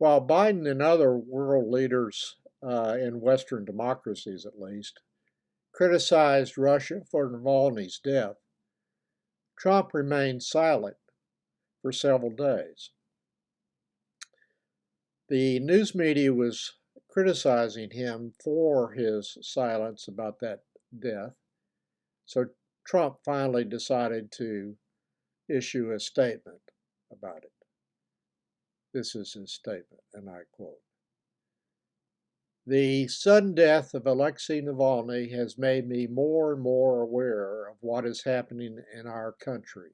While Biden and other world leaders, in Western democracies at least, criticized Russia for Navalny's death, Trump remained silent for several days. The news media was criticizing him for his silence about that death, so Trump finally decided to issue a statement about it. This is his statement, and I quote: "The sudden death of Alexei Navalny has made me more and more aware of what is happening in our country.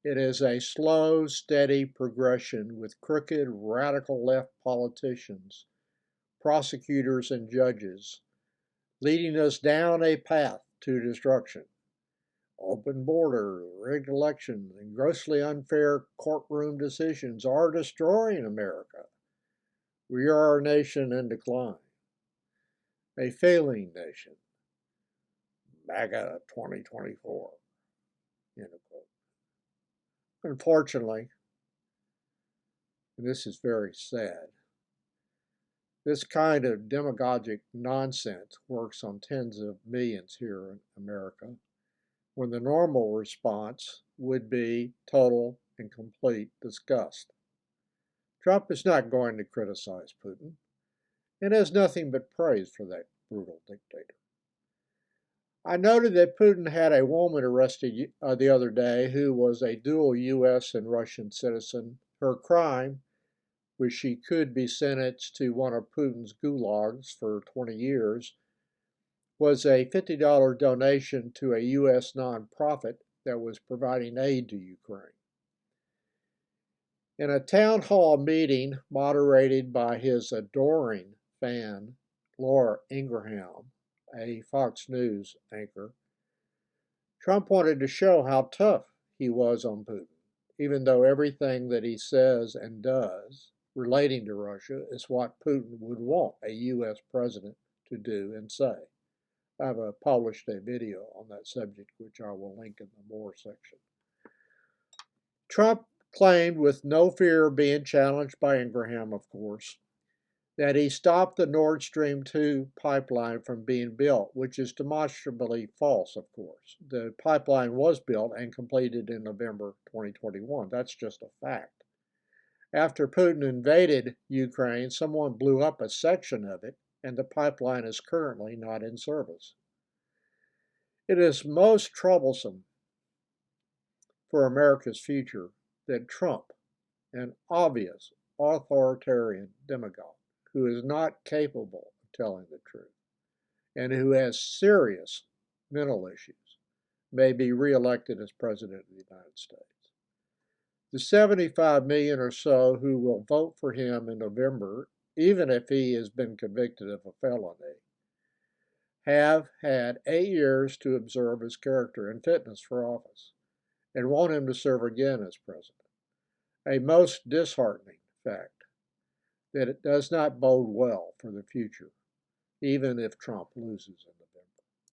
It is a slow, steady progression with crooked, radical left politicians, prosecutors, and judges leading us down a path to destruction. Open border, rigged elections, and grossly unfair courtroom decisions are destroying America. We are a nation in decline, a failing nation. MAGA 2024. End of quote. Unfortunately, and this is very sad, this kind of demagogic nonsense works on tens of millions here in America, when the normal response would be total and complete disgust. Trump is not going to criticize Putin and has nothing but praise for that brutal dictator. I noted that Putin had a woman arrested the other day who was a dual U.S. and Russian citizen. Her crime, which she could be sentenced to one of Putin's gulags for 20 years, was a $50 donation to a U.S. nonprofit that was providing aid to Ukraine. In a town hall meeting moderated by his adoring fan, Laura Ingraham, a Fox News anchor, Trump wanted to show how tough he was on Putin, even though everything that he says and does relating to Russia is what Putin would want a U.S. president to do and say. I've published a video on that subject, which I will link in the more section. Trump claimed, with no fear of being challenged by Ingraham, of course, that he stopped the Nord Stream 2 pipeline from being built, which is demonstrably false, of course. The pipeline was built and completed in November 2021. That's just a fact. After Putin invaded Ukraine, someone blew up a section of it, and the pipeline is currently not in service. It is most troublesome for America's future that Trump, an obvious authoritarian demagogue who is not capable of telling the truth and who has serious mental issues, may be reelected as President of the United States. The 75 million or so who will vote for him in November, even if he has been convicted of a felony, have had 8 years to observe his character and fitness for office and want him to serve again as president. A most disheartening fact that it does not bode well for the future, even if Trump loses in the